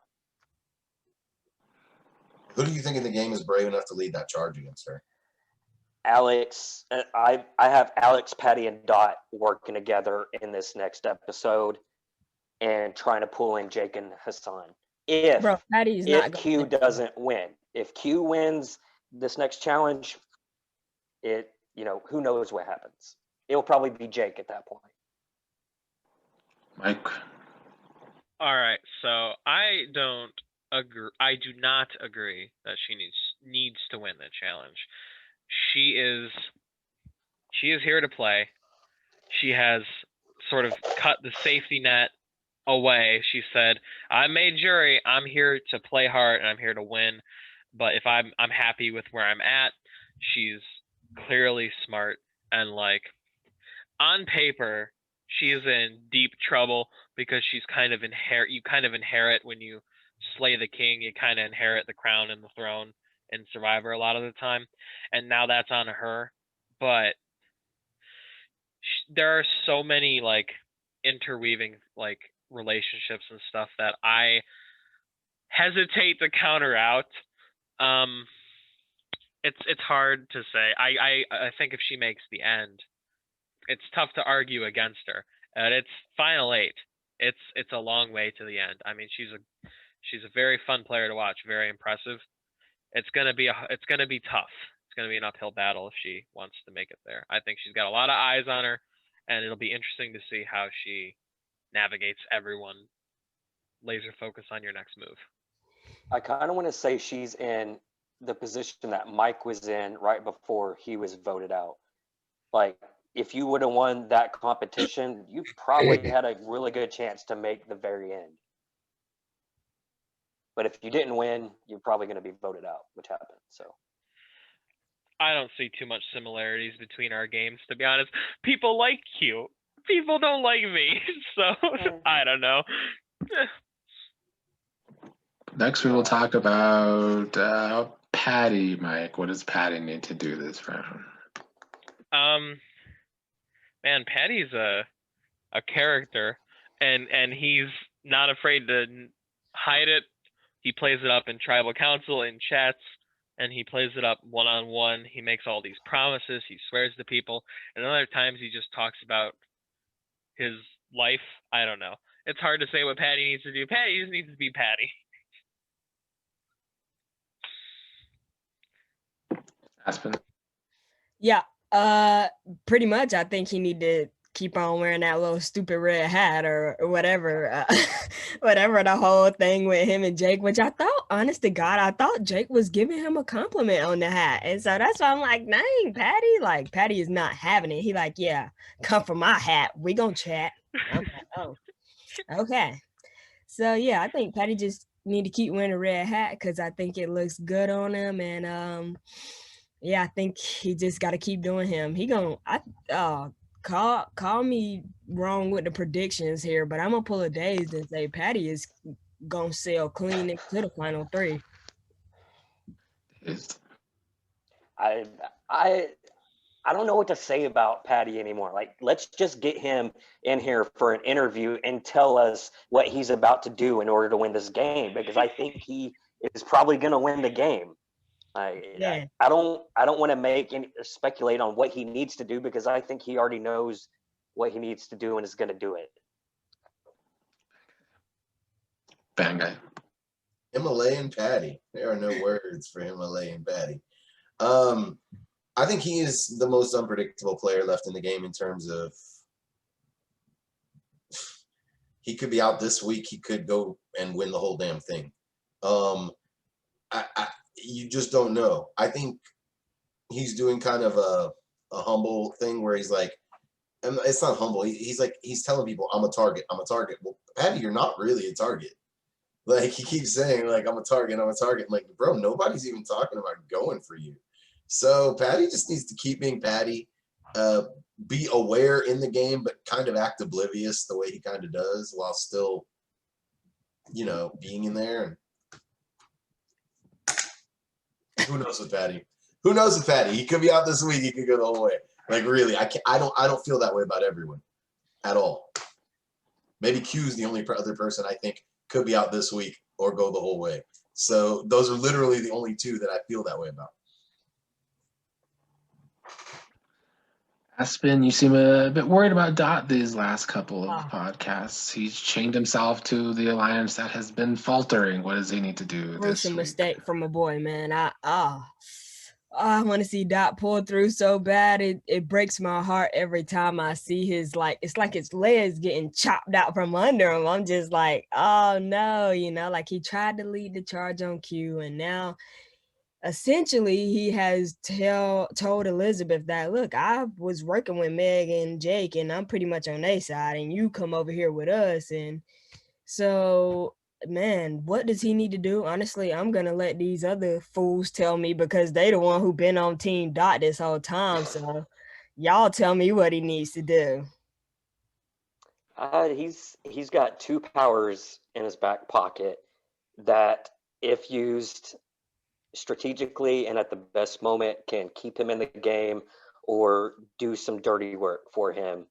Who do you think in the game is brave enough to lead that charge against her? Alex, I have Alex, Patty, and Dot working together in this next episode and trying to pull in Jake and Hassan. If Patty's not Q doesn't win, if Q wins this next challenge, who knows what happens? It'll probably be Jake at that point. Mike. All right, so I don't agree. I do not agree that she needs to win the challenge. She is here to play. She has sort of cut the safety net away. She said, "I made jury. I'm here to play hard and I'm here to win. But if I'm happy with where I'm at." She's clearly smart and like on paper she is in deep trouble because she's you kind of inherit when you slay the king, you kind of inherit the crown and the throne in Survivor a lot of the time, and now that's on her. But there are so many like interweaving like relationships and stuff that I hesitate to counter out. It's hard to say. I think if she makes the end, it's tough to argue against her. And it's final 8. It's a long way to the end. I mean, she's a very fun player to watch, very impressive. It's gonna be tough. It's gonna be an uphill battle if she wants to make it there. I think she's got a lot of eyes on her, and it'll be interesting to see how she navigates everyone. Laser focus on your next move. I kind of want to say she's in the position that Mike was in right before he was voted out. Like, if you would have won that competition, you probably had a really good chance to make the very end. But if you didn't win, you're probably going to be voted out, which happened. So I don't see too much similarities between our games, to be honest. People like Q. People don't like me. So I don't know. Next, we will talk about Patty. Mike, what does Patty need to do this round? Man, Patty's a character, and he's not afraid to hide it. He plays it up in tribal council, in chats, and he plays it up one-on-one. He makes all these promises. He swears to people, and other times he just talks about his life. I don't know. It's hard to say what Patty needs to do. Patty just needs to be Patty. Aspen? Yeah, pretty much. I think he need to keep on wearing that little stupid red hat or whatever, whatever the whole thing with him and Jake, which I thought, honest to God, I thought Jake was giving him a compliment on the hat. And so that's why I'm like, dang, Patty, like Patty is not having it. He like, yeah, come for my hat. We gonna chat. I'm like, oh, okay. So yeah, I think Patty just need to keep wearing a red hat because I think it looks good on him. And yeah, I think he just got to keep doing him. He gonna, call me wrong with the predictions here, but I'm gonna pull a Days and say Patty is gonna sail clean into the final 3. I don't know what to say about Patty anymore. Like, let's just get him in here for an interview and tell us what he's about to do in order to win this game, because I think he is probably gonna win the game. I don't want to speculate on what he needs to do, because I think he already knows what he needs to do and is going to do it. Bangay. Himalayan Patty. There are no words for Himalayan Patty. I think he is the most unpredictable player left in the game in terms of he could be out this week. He could go and win the whole damn thing. You just don't know. I think he's doing kind of a humble thing where he's like, and it's not humble. He's like, he's telling people, I'm a target. I'm a target. Well, Patty, you're not really a target. Like, he keeps saying, like, I'm a target. I'm a target. I'm like, bro, nobody's even talking about going for you. So Patty just needs to keep being Patty, be aware in the game, but kind of act oblivious the way he kind of does while still, you know, being in there. And who knows with Patty? Who knows with Patty? He could be out this week. He could go the whole way. Like, really, I don't feel that way about everyone at all. Maybe Q's the only other person I think could be out this week or go the whole way. So those are literally the only two that I feel that way about. Aspen, you seem a bit worried about Dot these last couple of podcasts. He's chained himself to the alliance that has been faltering. What does he need to do this week? Mistake from a boy, man. I want to see Dot pull through so bad. It breaks my heart every time I see his, like, it's like his legs getting chopped out from under him. I'm just like, oh no, you know, like he tried to lead the charge on Q, and now essentially he has told Elizabeth that, look, I was working with Meg and Jake, and I'm pretty much on their side, and you come over here with us. And so, man, what does he need to do? Honestly, I'm gonna let these other fools tell me, because they the one who been on Team Dot this whole time. So y'all tell me what he needs to do. He's got two powers in his back pocket that, if used strategically and at the best moment, can keep him in the game or do some dirty work for him.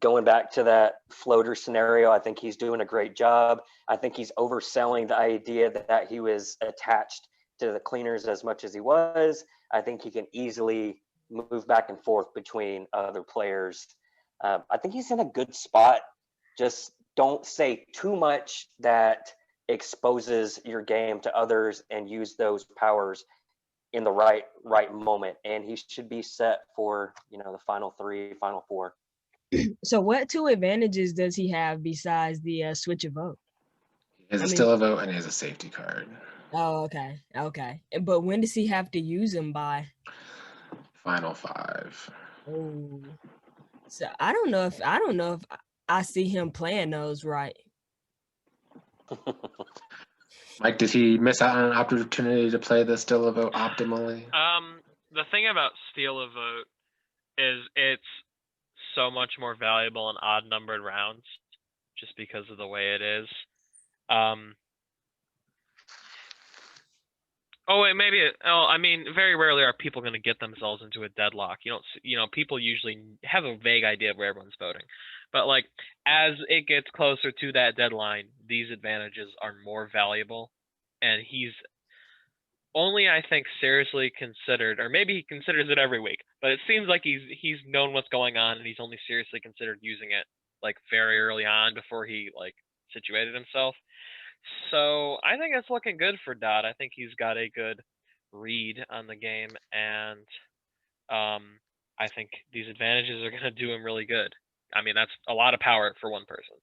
Going back to that floater scenario, I think he's doing a great job. I think he's overselling the idea that he was attached to the cleaners as much as he was. I think he can easily move back and forth between other players. I think he's in a good spot. Just don't say too much that exposes your game to others, and use those powers in the right moment. And he should be set for, you know, the final three, final four. So what two advantages does he have besides the switch of vote? He has still a vote, and he has a safety card. Oh, okay. But when does he have to use them by? Final 5. Oh, so I don't know if I see him playing those right. Mike, did he miss out on an opportunity to play the Still a Vote optimally? The thing about Steal a Vote is it's so much more valuable in odd numbered rounds, just because of the way it is. Very rarely are people going to get themselves into a deadlock. People usually have a vague idea of where everyone's voting. But, like, as it gets closer to that deadline, these advantages are more valuable. And he's only, I think, seriously considered, or maybe he considers it every week, but it seems like he's known what's going on, and he's only seriously considered using it, like, very early on before he, like, situated himself. So I think it's looking good for Dot. I think he's got a good read on the game, and I think these advantages are going to do him really good. I mean, that's a lot of power for one person.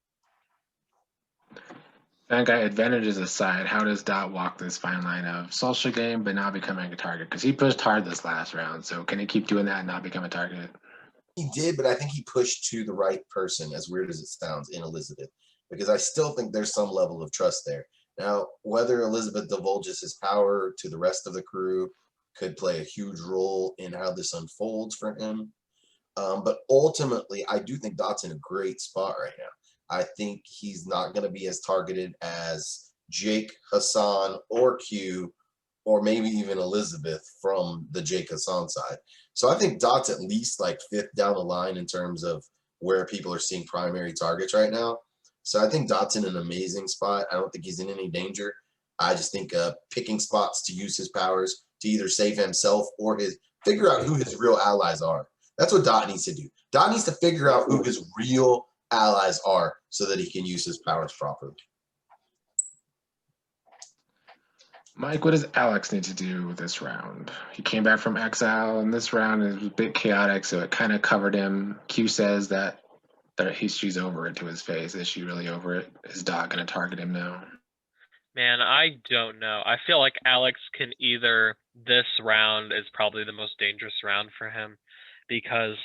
Fan guy, advantages aside, how does Dot walk this fine line of social game but not becoming a target? Because he pushed hard this last round, so can he keep doing that and not become a target? He did, but I think he pushed to the right person, as weird as it sounds, in Elizabeth, because I still think there's some level of trust there. Now, whether Elizabeth divulges his power to the rest of the crew could play a huge role in how this unfolds for him. But ultimately, I do think Dot's in a great spot right now. I think he's not going to be as targeted as Jake, Hassan, or Q, or maybe even Elizabeth from the Jake Hassan side. So I think Dot's at least like 5th down the line in terms of where people are seeing primary targets right now. So I think Dot's in an amazing spot. I don't think he's in any danger. I just think picking spots to use his powers to either save himself or figure out who his real allies are. That's what Dot needs to do. Dot needs to figure out who his real allies are so that he can use his powers properly. Mike, what does Alex need to do with this round? He came back from exile, and this round is a bit chaotic, so it kind of covered him. Q says that she's over it to his face. Is she really over it? Is Dot going to target him now? Man, I don't know. I feel like Alex can this round is probably the most dangerous round for him, because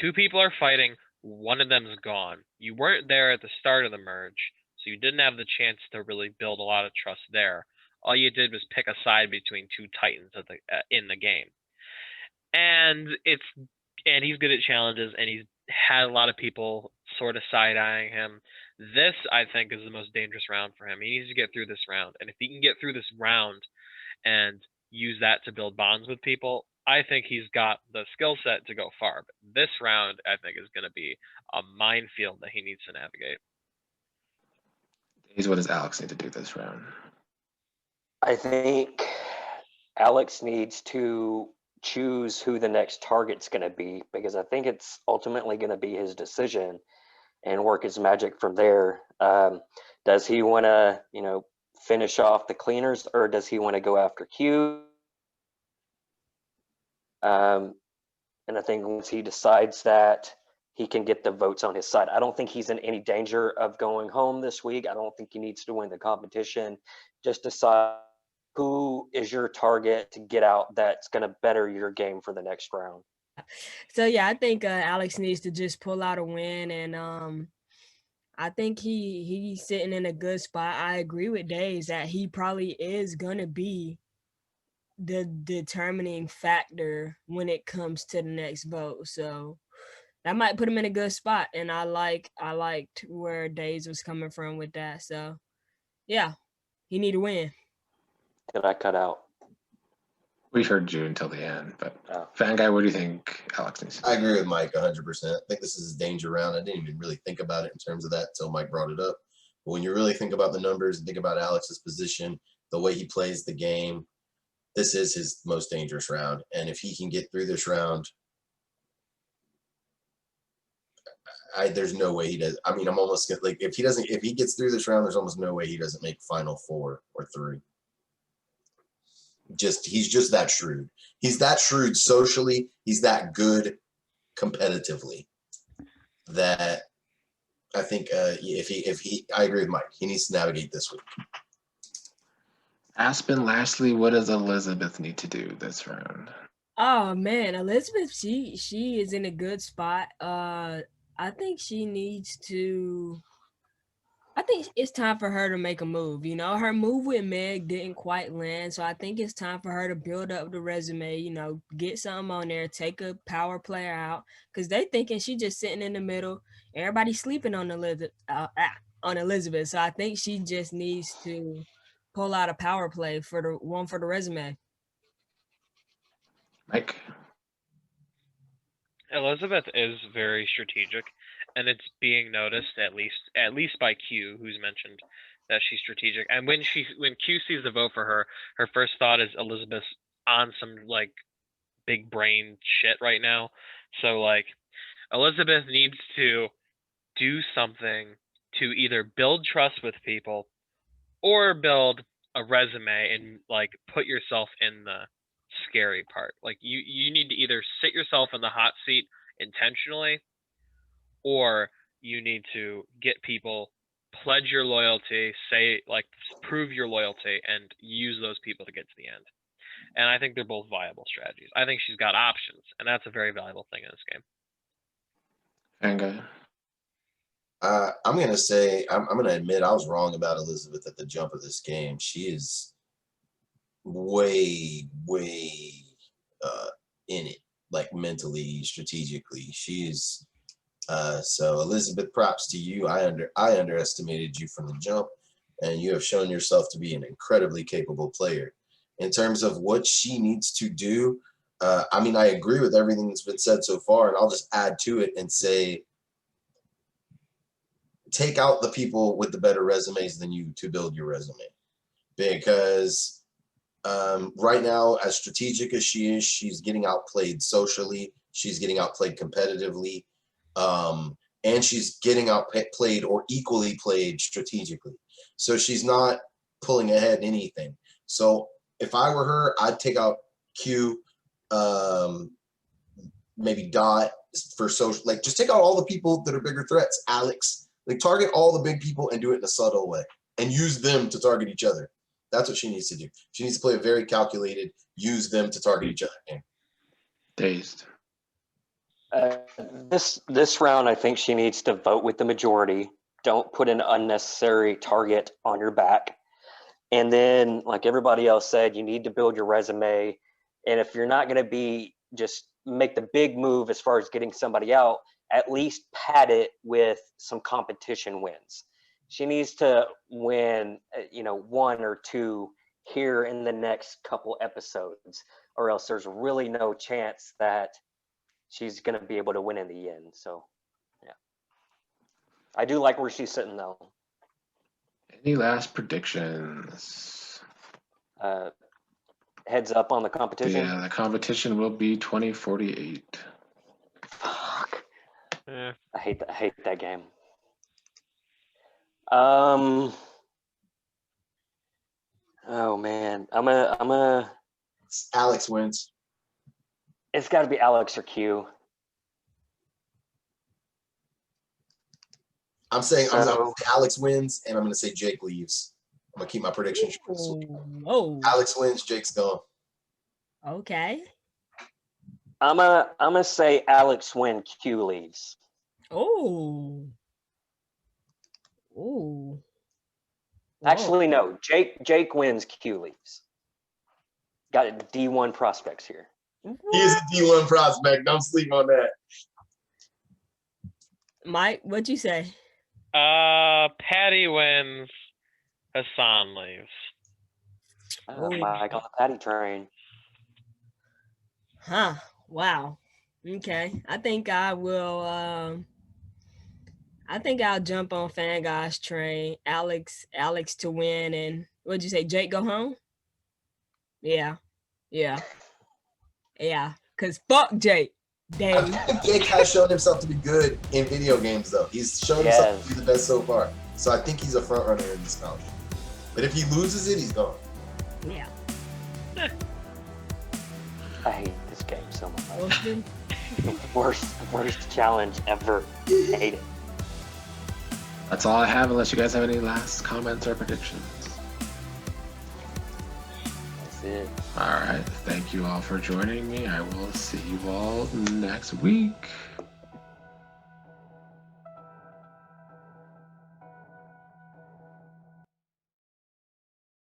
2 people are fighting, one of them's gone. You weren't there at the start of the merge, so you didn't have the chance to really build a lot of trust there. All you did was pick a side between 2 titans in the game. And he's good at challenges, and he's had a lot of people sort of side-eyeing him. This, I think, is the most dangerous round for him. He needs to get through this round. And if he can get through this round and use that to build bonds with people, I think he's got the skill set to go far. But this round, I think, is going to be a minefield that he needs to navigate. What does Alex need to do this round? I think Alex needs to choose who the next target's going to be, because I think it's ultimately going to be his decision and work his magic from there. Does he want to, finish off the cleaners, or does he want to go after Q? And I think once he decides that, he can get the votes on his side. I don't think he's in any danger of going home this week. I don't think he needs to win the competition. Just decide who is your target to get out that's going to better your game for the next round. So yeah, I think Alex needs to just pull out a win, and I think he's sitting in a good spot. I agree with Days that he probably is gonna be the determining factor when it comes to the next vote. So that might put him in a good spot, and I liked where Days was coming from with that. So yeah, he need to win. Did I cut out? We heard you until the end, but Fan Guy, what do you think Alex needs to do? I agree with Mike 100%. I think this is a danger round. I didn't even really think about it in terms of that until Mike brought it up. But when you really think about the numbers and think about Alex's position, the way he plays the game, this is his most dangerous round. And if he can get through this round, there's no way he does. I mean, I'm almost like if he gets through this round, there's almost no way he doesn't make Final 4 or 3. He's just that shrewd. He's that shrewd socially. He's that good competitively. That I think I agree with Mike. He needs to navigate this week. Aspen, lastly, what does Elizabeth need to do this round? Oh man, Elizabeth, she is in a good spot. I think she needs to. I think it's time for her to make a move. Her move with Meg didn't quite land, so I think it's time for her to build up the resume. Get something on there, take a power player out, because they thinking she just sitting in the middle. Everybody's sleeping on Elizabeth. So I think she just needs to pull out a power play for the resume. Mike? Elizabeth is very strategic, and it's being noticed at least by Q, who's mentioned that she's strategic. And when Q sees the vote for her, her first thought is Elizabeth's on some big brain shit right now. So Elizabeth needs to do something to either build trust with people or build a resume and put yourself in the scary part. You need to either sit yourself in the hot seat intentionally, or you need to get people, pledge your loyalty, prove your loyalty, and use those people to get to the end. And I think they're both viable strategies. I think she's got options, and that's a very valuable thing in this game. Fan Guy? I'm going to say, I'm going to admit I was wrong about Elizabeth at the jump of this game. She is way in it, mentally, strategically. She's so Elizabeth, props to you. I underestimated you from the jump, and you have shown yourself to be an incredibly capable player. In terms of what she needs to do, I agree with everything that's been said so far, and I'll just add to it and say, take out the people with the better resumes than you to build your resume. Because right now, as strategic as she is, she's getting outplayed socially. She's getting outplayed competitively. And she's getting outplayed or equally played strategically. So she's not pulling ahead in anything. So if I were her, I'd take out Q, maybe Dot for social. Just take out all the people that are bigger threats. Alex. Target all the big people and do it in a subtle way and use them to target each other. That's what she needs to do. She needs to play a very calculated, use them to target each other game. Dazed. This round, I think she needs to vote with the majority. Don't put an unnecessary target on your back. And then, like everybody else said, you need to build your resume. And if you're not going to be just make the big move as far as getting somebody out, at least pad it with some competition wins. She needs to win, 1 or 2 here in the next couple episodes, or else there's really no chance that she's going to be able to win in the end. So, yeah. I do like where she's sitting, though. Any last predictions? Heads up on the competition. Yeah, the competition will be 2048. Fuck. Yeah. I hate that game. Oh man, I'm a. Alex wins. It's got to be Alex or Q. I'm saying Alex wins, and I'm going to say Jake leaves. I'm going to keep my prediction short. So Oh, Alex wins, Jake's gone. okay. I'm gonna say Alex win, Q leaves. Oh. Actually, no. Jake wins, Q leaves. Got D1 prospects here. He is a D1 prospect. Don't sleep on that. Mike, what'd you say? Patty wins. Hassan leaves. Mike on the Patty train. Huh. Wow. Okay. I think I will I think I'll jump on Fanguy's train. Alex to win, and what'd you say? Jake go home? Yeah. Cause fuck Jake. Dang. Jake has shown himself to be good in video games, though. He's shown himself to be the best so far. So I think he's a front runner in this scholarship. But if he loses it, he's gone. Yeah. I hate this game so much. Austin? Worst challenge ever. Hate it. That's all I have, unless you guys have any last comments or predictions. That's it. All right. Thank you all for joining me. I will see you all next week.